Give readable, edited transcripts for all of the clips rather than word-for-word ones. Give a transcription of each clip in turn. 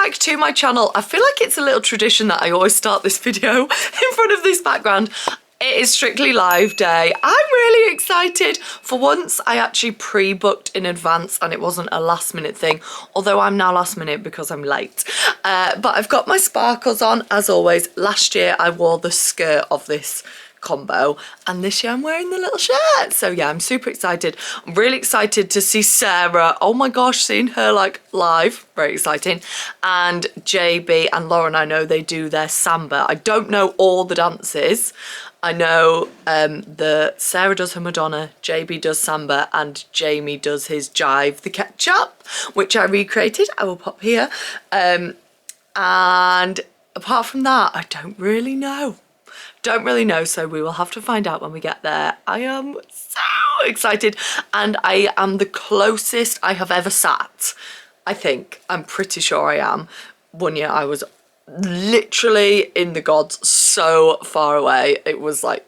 back to my channel. I feel like it's a little tradition that I always start this video in front of this background. It is Strictly Live Day. I'm really excited. For once, I actually pre-booked in advance and it wasn't a last minute thing, although I'm now last minute because I'm late. But I've got my sparkles on, as always. Last year, I wore the skirt of this combo, and this year I'm wearing the little shirt. So yeah, I'm super excited. I'm really excited to see Sarah. Oh my gosh, seeing her like live, very exciting. And JB and Lauren, I know they do their samba. I don't know all the dances. I know that Sarah does her Madonna, JB does samba, and Jamie does his jive the ketchup, which I recreated. I will pop here. And apart from that, I don't really know. So we will have to find out when we get there. I am so excited, and I am the closest I have ever sat. I think, I'm pretty sure I am. One year I was literally in the gods, so far away. It was like,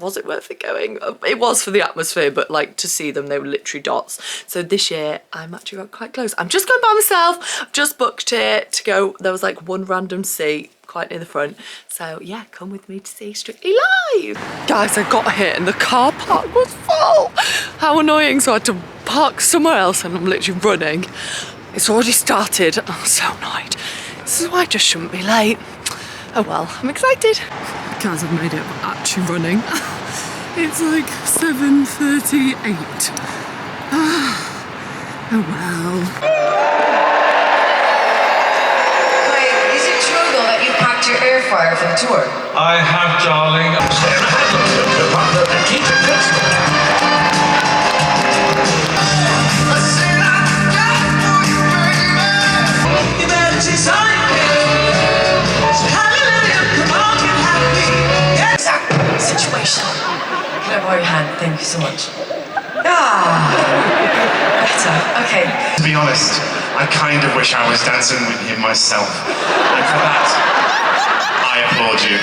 was it worth it going? It was for the atmosphere, but like to see them, they were literally dots. So this year I'm actually got quite close. I'm just going by myself. I've just booked it to go. There was like one random seat quite near the front. So yeah, come with me to see Strictly Live. Guys, I got here and the car park was full. How annoying. So I had to park somewhere else and I'm literally running. It's already started. I'm so annoyed. This is why I just shouldn't be late. Oh well, I'm excited. Guys, I've made it. I'm actually running. It's like 7:38. Oh well. Your air fryer for the tour? I have, darling. Sarah Hadley, your partner, Nikita. Exact situation. Can I borrow your hand? Thank you so much. Better. Okay. To be honest, I kind of wish I was dancing with him myself. And for that, I applaud you.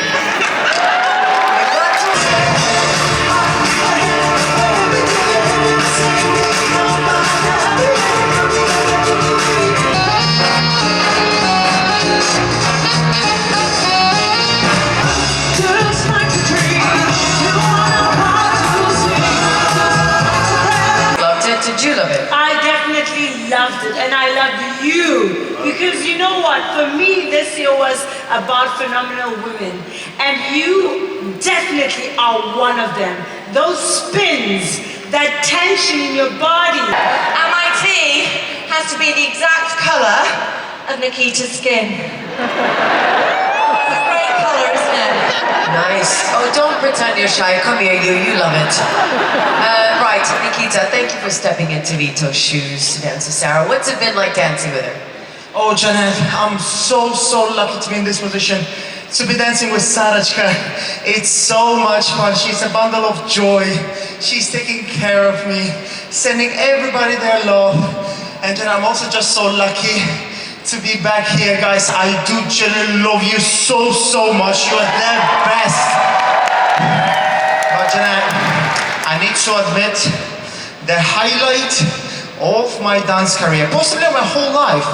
Loved it? Did you love it? I definitely loved it, and I loved you, because you know what, for me this year was about phenomenal women, and you definitely are one of them. Those spins, that tension in your body. And my tea has to be the exact colour of Nikita's skin. It's a great colour, isn't it? Nice. Oh, don't pretend you're shy. Come here, you love it. Right, Nikita, thank you for stepping into Vito's shoes to dance with Sarah. What's it been like dancing with her? Oh, Janet, I'm so lucky to be in this position, to be dancing with Sarachka. It's so much fun. She's a bundle of joy. She's taking care of me, sending everybody their love. And then I'm also just so lucky to be back here, guys. I do genuinely love you so much. You're the best. But Janet, I need to admit, the highlight of my dance career, possibly my whole life,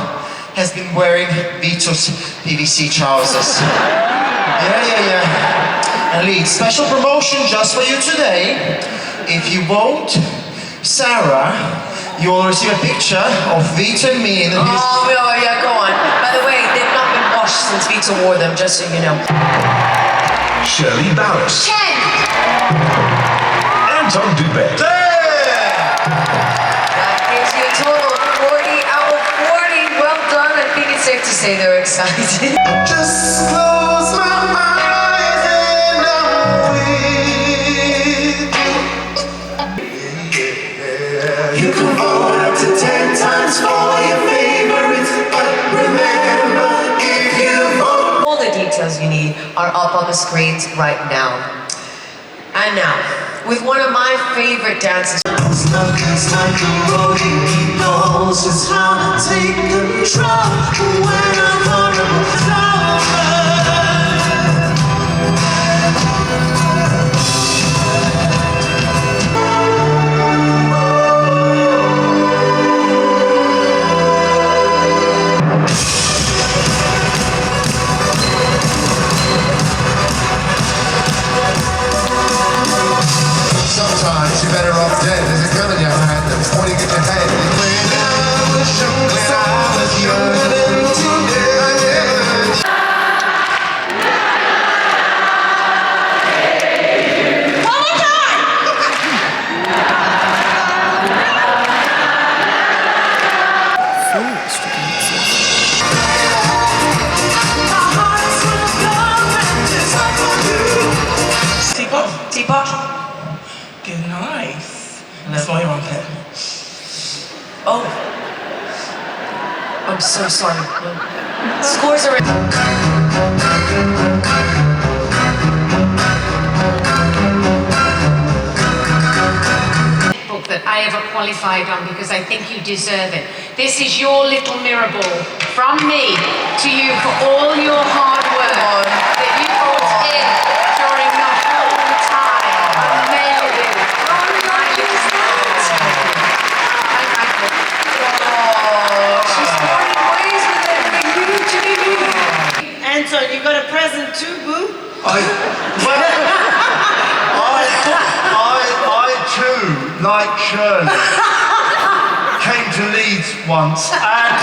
has been wearing Vito's PVC trousers. Yeah. And Leeds, special promotion just for you today. If you vote Sarah, you will receive a picture of Vito and me in the Oh, yeah, go on. By the way, they've not been washed since Vito wore them, just so you know. Shirley Ballas. 10! Anton Dubé. That gives you a total of 40 out of 40. Well done. I think it's safe to say they're excited. Just close my eyes and I'm with you. You can vote up to 10 times for your favorites, but remember, if you vote... All the details you need are up on the screens right now. And now, with one of my favorite dances. Love is like a roadie, he knows just how to take control when I'm vulnerable. you're better off dead. There's a gun in your hand that's pointing at your head. When I was younger than today. Teapot. Good, nice. That's why you're on pen. Oh. I'm so sorry. Scores are in. Book that I ever qualified on because I think you deserve it. This is your little mirror ball from me to you for all your hard work that you put in during the whole time. Amazing. She's parting ways with everything you do. Anton, you got a present too, boo? I too, like Shirley, came to Leeds once and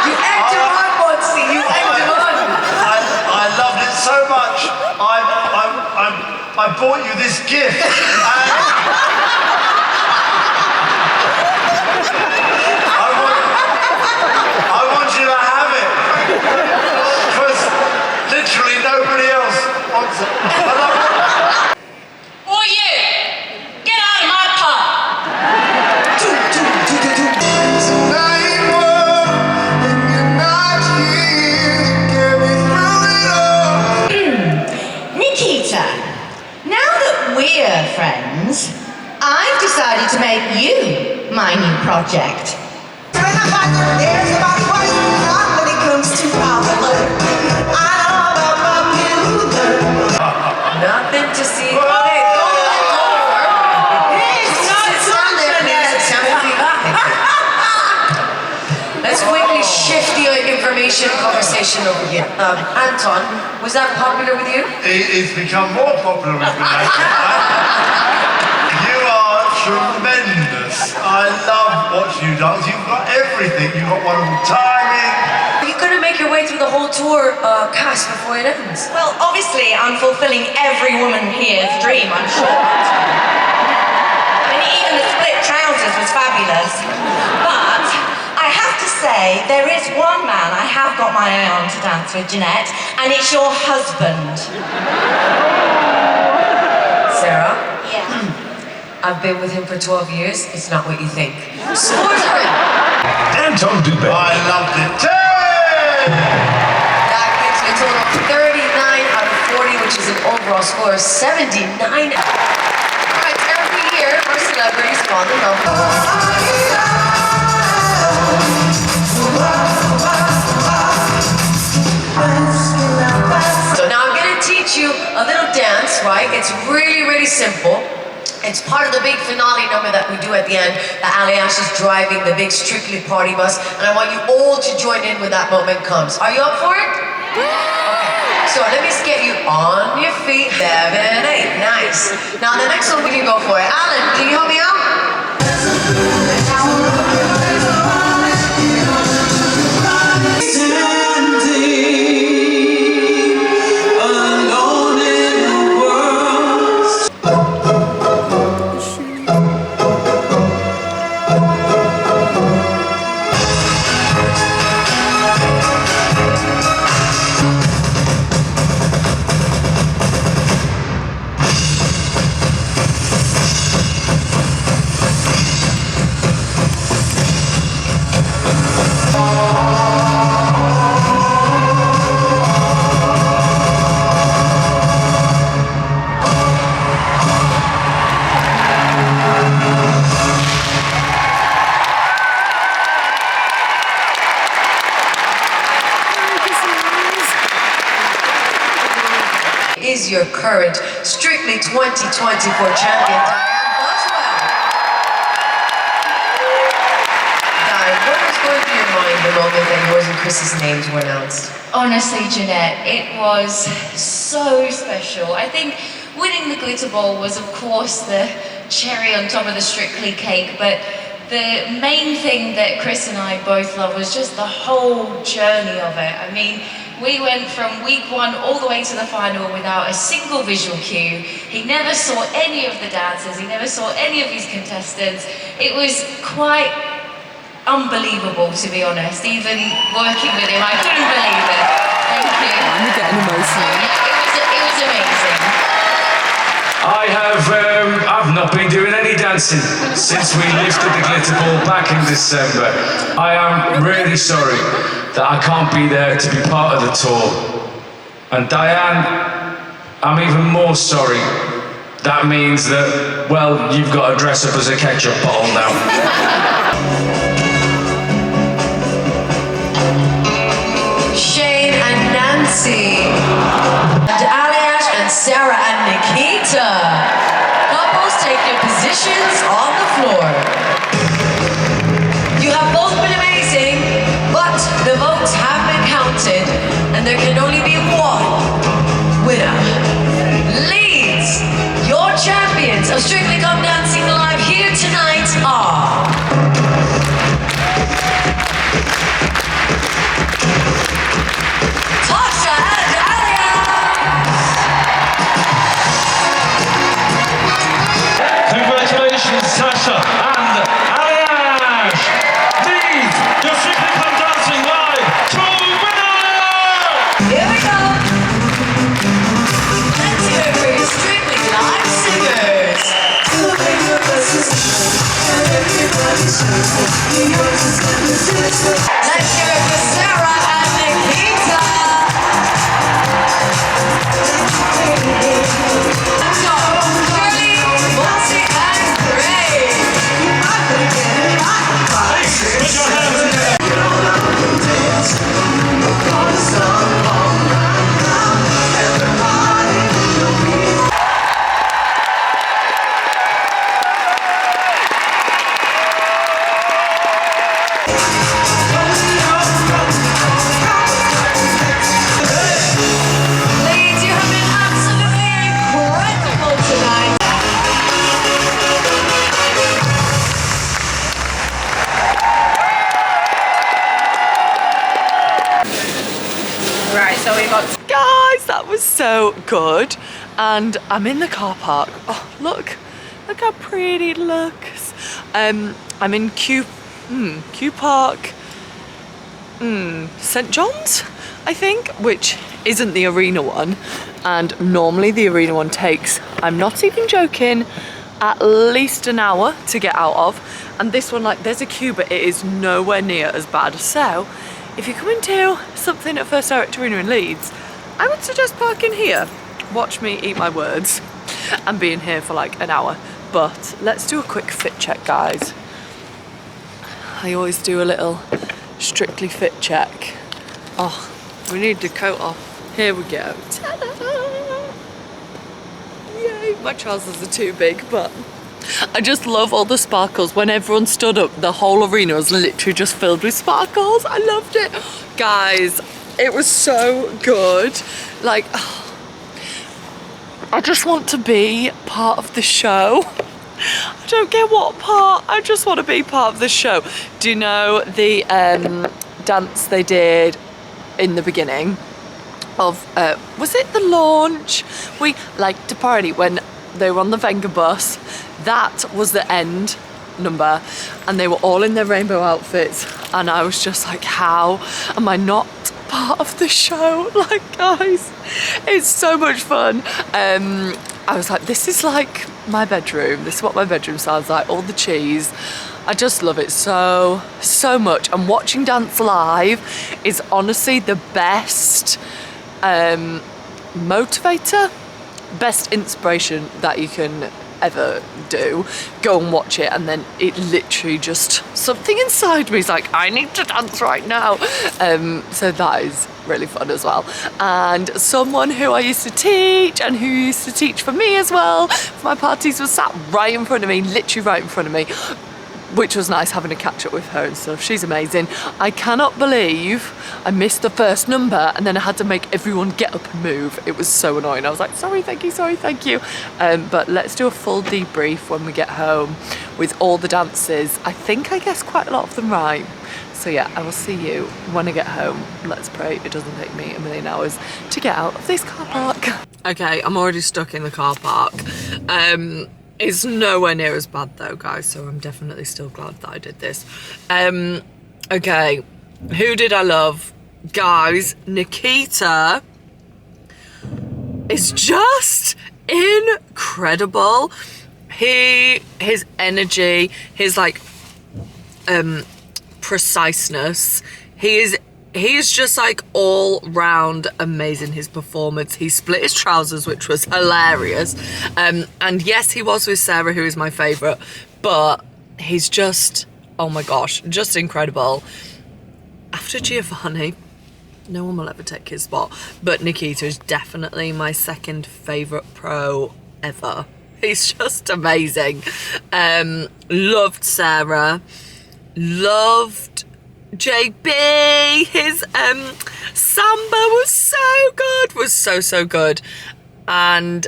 You egged him on, Monty. You egged him on. I loved it so much. I bought you this gift. And I want you to have it because literally nobody else wants it. Or you! Get out of my pub! Tonight, whoa, and you're not here to get me through it all. Nikita, now that we're friends, I've decided to make you my new project. There's about what you want when it comes to popular. I know about popular. Nothing to see. Hey, don't let go of her. It's not Stand there, please. Let's quickly shift the information conversation over here. Anton, was that popular with you? It's become more popular with me. You are tremendous. I love what you do. You've got everything. You've got wonderful timing. Are you going to make your way through the whole tour cast before it ends? Well, obviously, I'm fulfilling every woman here's dream, I'm sure. And even the split trousers was fabulous. But I have to say, there is one man I have got my eye on to dance with, Jeanette, and it's your husband. Sarah? Yeah. I've been with him for 12 years. It's not what you think. Scores are in. Anton Dubé. I loved it. That gives me a total of 39 out of 40, which is an overall score of 79. Alright, every year our celebrities fall in love. So now I'm gonna teach you a little dance, right? It's really, really simple. It's part of the big finale number that we do at the end. The Aliash is driving the big Strictly party bus, and I want you all to join in when that moment comes. Are you up for it? Okay. So let me just get you on your feet. 7, 8. Nice. Now the next one we can go for it. Alan, can you help me out? Is your current Strictly 2024 champion, Diane Boswell. Diane, what was going through your mind the moment that yours and Chris's names were announced? Honestly, Jeanette, it was so special. I think winning the glitter ball was of course the cherry on top of the Strictly cake, but the main thing that Chris and I both love was just the whole journey of it. I mean, we went from week 1 all the way to the final without a single visual cue. He never saw any of the dancers, he never saw any of his contestants. It was quite unbelievable, to be honest. Even working with him, I couldn't believe it. Thank you. I'm getting emotional. It was amazing. I've not been doing any dancing since we lifted the glitter ball back in December. I am really sorry that I can't be there to be part of the tour. And Diane, I'm even more sorry. That means that, well, you've got to dress up as a ketchup bottle now. Shane and Nancy, and Aliash and Sarah and Nikita. Couples, take your positions on the floor. You have both been amazing, but the votes have been counted, and there can only be one winner. Leeds, your champions of Strictly Come Dancing Live here tonight are... Tasha and Congratulations, Tasha and Aliash! Leeds, your Strictly Come Dancing Live tour winner! Here we go. Let's hear it for your Strictly Live singers. Let's hear it for Sarah and Nikita. Shirley, Monty, and Gray. Put your hands together. Leeds, you have been absolutely incredible tonight. Right, so we got Guys, that was so good. And I'm in the car park. Oh, look how pretty it looks. I'm in Q Park, St. John's, I think, which isn't the arena one. And normally the arena one takes, I'm not even joking, at least an hour to get out of. And this one, like, there's a queue, but it is nowhere near as bad. So if you're coming to something at First Direct Arena in Leeds, I would suggest parking here. Watch me eat my words and being here for like an hour. But let's do a quick fit check, guys. I always do a little Strictly fit check. Oh, we need the coat off. Here we go. Ta-da! Yay, my trousers are too big, but I just love all the sparkles. When everyone stood up, the whole arena was literally just filled with sparkles. I loved it. Guys, it was so good. Like, I just want to be part of the show. I don't care what part, I just want to be part of the show. Do you know the dance they did in the beginning of, was it the launch? We like to party when they were on the Venga bus. That was the end number and they were all in their rainbow outfits and I was just like, how am I not part of the show? Like, guys, it's so much fun. I was like, this is like my bedroom. This is what my bedroom sounds like. All the cheese. I just love it so much. And watching dance live is honestly the best motivator, best inspiration that you can ever do. Go and watch it and then it literally just, something inside me is like, I need to dance right now. So that is really fun as well. And someone who I used to teach and who used to teach for me as well for my parties was sat right in front of me, literally right in front of me. which was nice having a catch up with her and stuff. She's amazing. I cannot believe I missed the first number and then I had to make everyone get up and move. It was so annoying. I was like, sorry, thank you. But let's do a full debrief when we get home with all the dances. I think I guessed quite a lot of them right. So yeah, I will see you when I get home. Let's pray it doesn't take me a million hours to get out of this car park. Okay, I'm already stuck in the car park. It's nowhere near as bad though, guys, so I'm definitely still glad that I did this. Okay, who did I love? Guys, Nikita is just incredible. His energy, his like preciseness, he is just like all round amazing. His performance, he split his trousers, which was hilarious, and yes, he was with Sarah, who is my favourite, but he's just, oh my gosh, just incredible. After Giovanni, no one will ever take his spot, but Nikita is definitely my second favourite pro ever. He's just amazing. Loved Sarah, loved JB, his samba was so good. And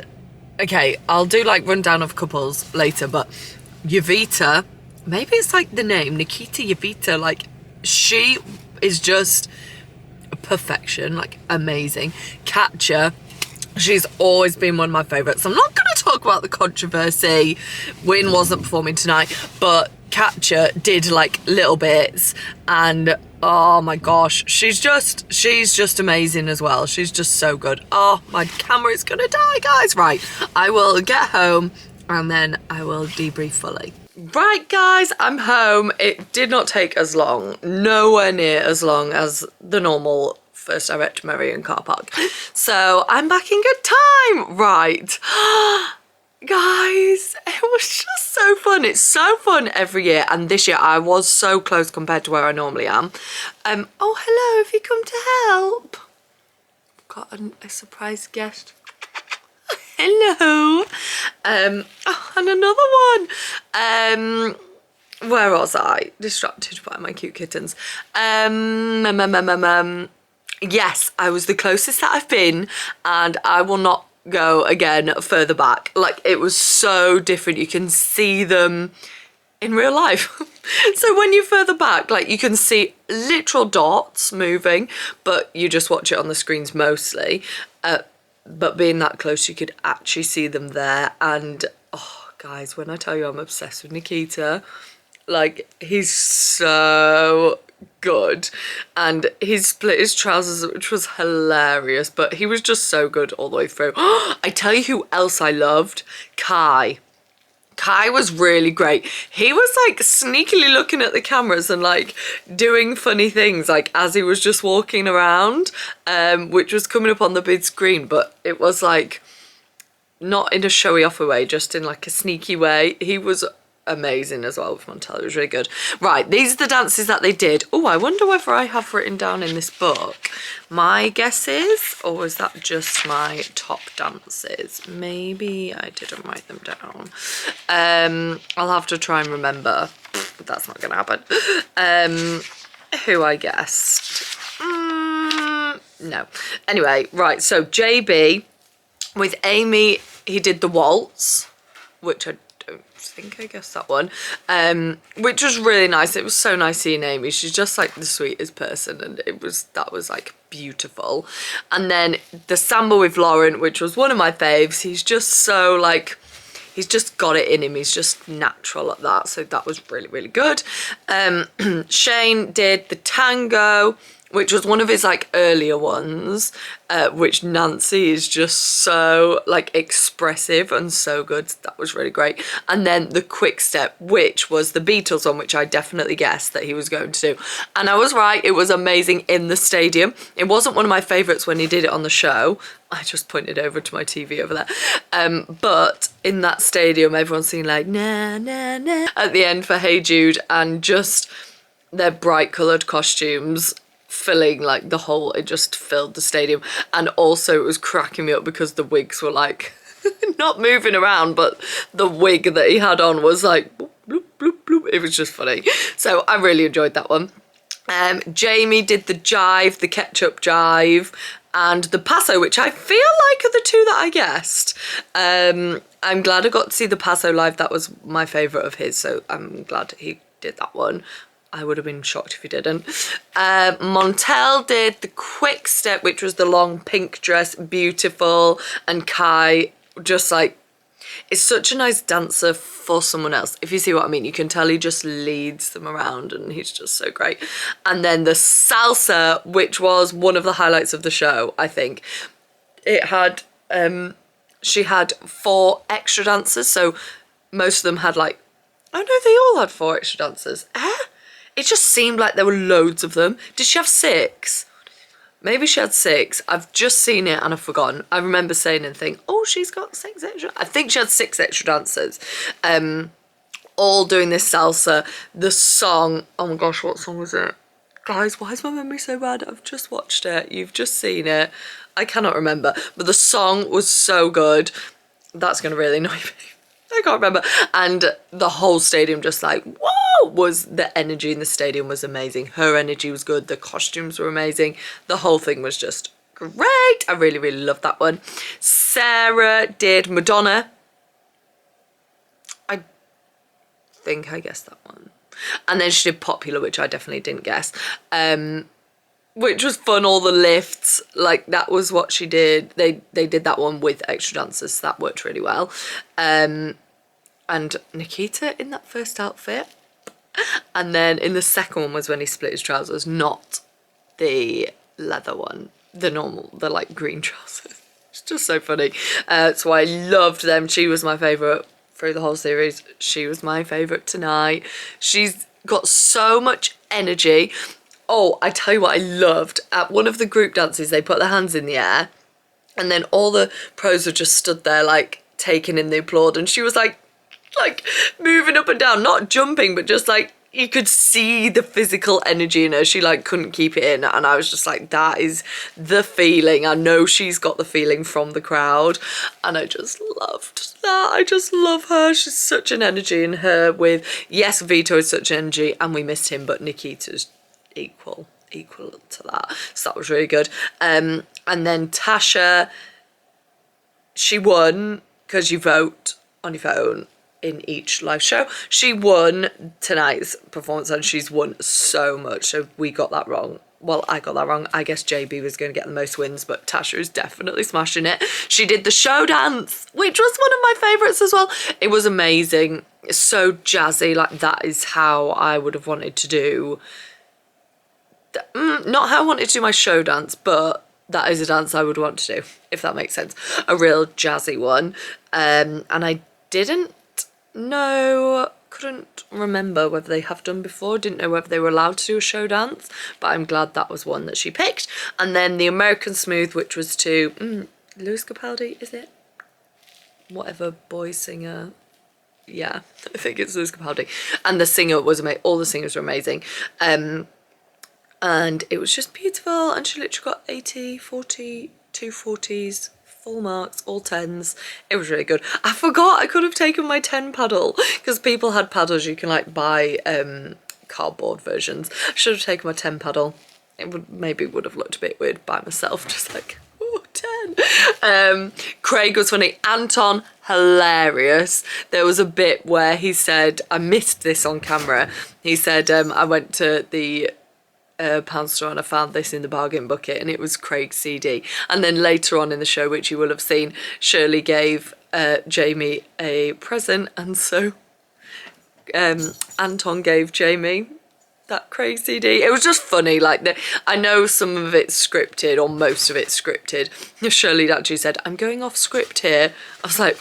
okay, I'll do like rundown of couples later, but Jovita, maybe it's like the name Nikita Jovita, like she is just perfection, like amazing. Katja, she's always been one of my favourites. I'm not going to talk about the controversy. Wynn wasn't performing tonight, but Katja did like little bits, and oh my gosh, she's just amazing as well. She's just so good. Oh, my camera is gonna die, guys. Right, I will get home and then I will debrief fully. Right, guys, I'm home. It did not take as long, nowhere near as long as the normal First Direct to Merrion car park. So I'm back in good time. Right. Guys, it was just so fun. It's so fun every year, and this year I was so close compared to where I normally am. Oh, hello, have you come to help? Got a surprise guest. Hello. Oh, and another one. Where was I? Distracted by my cute kittens. Yes, I was the closest that I've been, and I will not go again further back. Like, it was so different. You can see them in real life. So when you're further back, like, you can see literal dots moving, but you just watch it on the screens mostly. But being that close, you could actually see them there. And oh, guys, when I tell you I'm obsessed with Nikita, like, he's so good, and he split his trousers, which was hilarious, but he was just so good all the way through. I tell you who else I loved, Kai was really great. He was like sneakily looking at the cameras and like doing funny things, like as he was just walking around, which was coming up on the big screen, but it was like not in a showy off way, just in like a sneaky way. He was amazing as well with Montel. It was really good. Right, these are the dances that they did. Oh, I wonder whether I have written down in this book my guesses, or was that just my top dances? Maybe I didn't write them down. I'll have to try and remember, but that's not gonna happen. Who I guessed? No. Anyway, right, so JB with Amy, he did the waltz, which I think I guessed that one, which was really nice. It was so nice seeing Amy. She's just like the sweetest person, and that was like beautiful. And then the samba with Lauren, which was one of my faves. He's just so like, he's just got it in him. He's just natural at that, so that was really, really good. Shane did the tango, which was one of his like earlier ones, which Nancy is just so like expressive and so good. That was really great. And then the quick step, which was the Beatles one, which I definitely guessed that he was going to do. And I was right, it was amazing in the stadium. It wasn't one of my favourites when he did it on the show. I just pointed over to my TV over there. But in that stadium, everyone's singing like na na na at the end for Hey Jude, and just their bright coloured costumes filling like the whole, it just filled the stadium. And also it was cracking me up because the wigs were like not moving around, but the wig that he had on was like bloop, bloop, bloop. It was just funny. So I really enjoyed that one. Jamie did the jive, the ketchup jive, and the paso, which I feel like are the two that I guessed. I'm glad I got to see the paso live. That was my favourite of his, so I'm glad he did that one. I would have been shocked if he didn't. Montel did the quick step, which was the long pink dress, beautiful, and Kai just like, is such a nice dancer for someone else. If you see what I mean, you can tell he just leads them around and he's just so great. And then the salsa, which was one of the highlights of the show, I think. It had, she had 4 extra dancers, so most of them had like, oh no, they all had 4 extra dancers. It just seemed like there were loads of them. Did she have 6? Maybe she had 6. I've just seen it and I've forgotten. I remember saying and thinking, oh, she's got 6 extra. I think she had 6 extra dancers. All doing this salsa. The song, oh my gosh, what song was it? Guys, why is my memory so bad? I've just watched it. You've just seen it. I cannot remember. But the song was so good. That's going to really annoy me. I can't remember. And the whole stadium just like, whoa! The energy in the stadium was amazing. Her energy was good. The costumes were amazing. The whole thing was just great. I really, really loved that one. Sarah did Madonna. I think I guessed that one. And then she did Popular, which I definitely didn't guess. Which was fun, all the lifts. Like, that was what she did. They did that one with extra dancers, so that worked really well. And Nikita in that first outfit. And then in the second one was when he split his trousers, not the leather one, the normal, the like green trousers. It's just so funny. So I loved them. She was my favourite through the whole series. She was my favourite tonight. She's got so much energy. Oh, I tell you what I loved. At one of the group dances, they put their hands in the air and then all the pros were just stood there like taking in the applaud, and she was like moving up and down, not jumping, but just like you could see the physical energy in her. She like couldn't keep it in, and I was just like, that is the feeling. I know she's got the feeling from the crowd, and I just loved that. I just love her. She's such an energy in her with, yes, Vito is such energy and we missed him, but Nikita's equal to that, so that was really good. And then Tasha, she won because you vote on your phone in each live show. She won tonight's performance and she's won so much, so we got that wrong. Well, I got that wrong. I guess JB was going to get the most wins, but Tasha is definitely smashing it. She did the show dance, which was one of my favourites as well. It was amazing. It's so jazzy. Like, that is how I would have wanted to do. Not how I wanted to do my show dance, but that is a dance I would want to do, if that makes sense. A real jazzy one. And I didn't know, couldn't remember whether they have done before, didn't know whether they were allowed to do a show dance, but I'm glad that was one that she picked. And then the American Smooth, which was to Lewis Capaldi, is it? Whatever boy singer. Yeah, I think it's Lewis Capaldi. And the singer was amazing. All the singers were amazing. And it was just beautiful, and she literally got 80, 40, 240s, full marks, all 10s. It was really good. I forgot I could have taken my 10 paddle, because people had paddles you can like buy cardboard versions. I should have taken my 10 paddle. It would have looked a bit weird by myself, just like, oh, 10. Craig was funny. Anton, hilarious. There was a bit where he said, I missed this on camera, he said, I went to the pound store and I found this in the bargain bucket, and it was Craig's CD. And then later on in the show, which you will have seen, Shirley gave Jamie a present, and so Anton gave Jamie that Craig CD. It was just funny. Like, I know some of it's scripted, or most of it's scripted. Shirley actually said, I'm going off script here. I was like,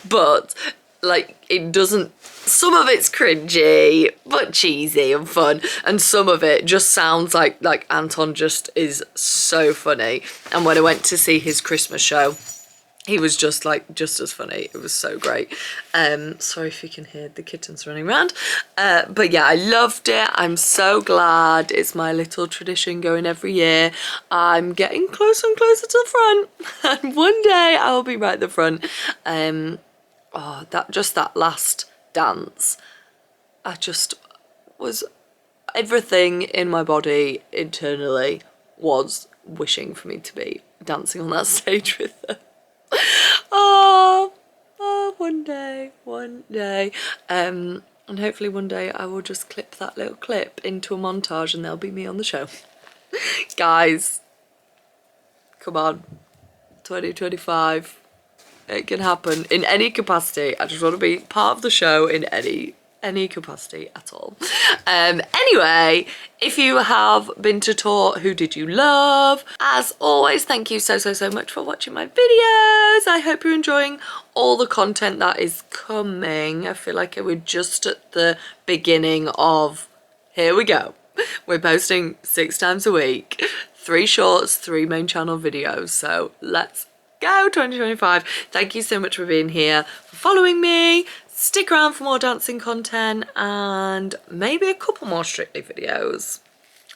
but like, it doesn't, some of it's cringy but cheesy and fun, and some of it just sounds like Anton just is so funny. And when I went to see his Christmas show, he was just as funny. It was so great. Sorry if you can hear the kittens running around, but yeah, I loved it. I'm so glad. It's my little tradition going every year. I'm getting closer and closer to the front, and one day I will be right at the front. Oh, that last dance I just was, everything in my body internally was wishing for me to be dancing on that stage with them. Oh, one day. And hopefully one day I will just clip that little clip into a montage and there'll be me on the show. Guys, come on, 2025, it can happen in any capacity. I just want to be part of the show in any capacity at all. Anyway, if you have been to tour, who did you love? As always, thank you so much for watching my videos. I hope you're enjoying all the content that is coming. I feel like we're just at the beginning of, here we go. We're posting 6 times a week, 3 shorts, 3 main channel videos. So let's go 2025. Thank you so much for being here, for following me. Stick around for more dancing content and maybe a couple more Strictly videos.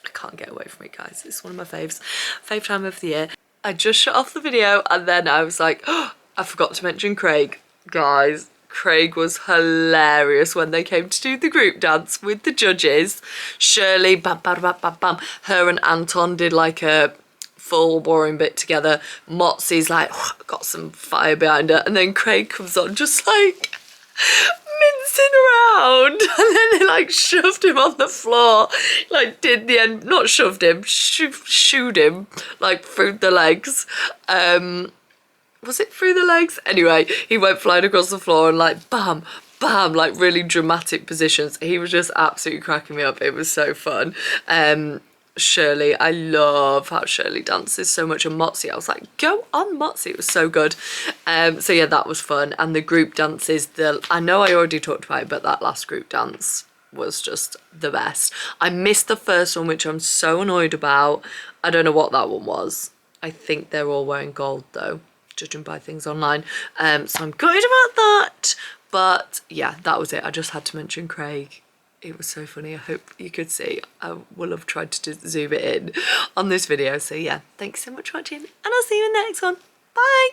I can't get away from it, guys. It's one of my faves. Fave time of the year. I just shut off the video and then I was like, oh, I forgot to mention Craig. Guys, Craig was hilarious when they came to do the group dance with the judges. Shirley, bam, bam, bam, bam, bam. Her and Anton did like a full boring bit together. Motzi's like, oh, got some fire behind her. And then Craig comes on just like mincing around, and then they like shoved him on the floor, like did the end, not shoved him, shooed him like through the legs. Was it through the legs? Anyway, he went flying across the floor and like bam, bam, like really dramatic positions. He was just absolutely cracking me up. It was so fun. Shirley, I love how Shirley dances so much, and Motzi, I was like, go on Motzi, it was so good. So yeah, that was fun. And the group dances, I know I already talked about it, but that last group dance was just the best. I missed the first one, which I'm so annoyed about. I don't know what that one was. I think they're all wearing gold though, judging by things online. So I'm gutted about that. But yeah, that was it. I just had to mention Craig. It was so funny. I hope you could see. I will have tried to zoom it in on this video. So yeah, thanks so much for watching and I'll see you in the next one. Bye.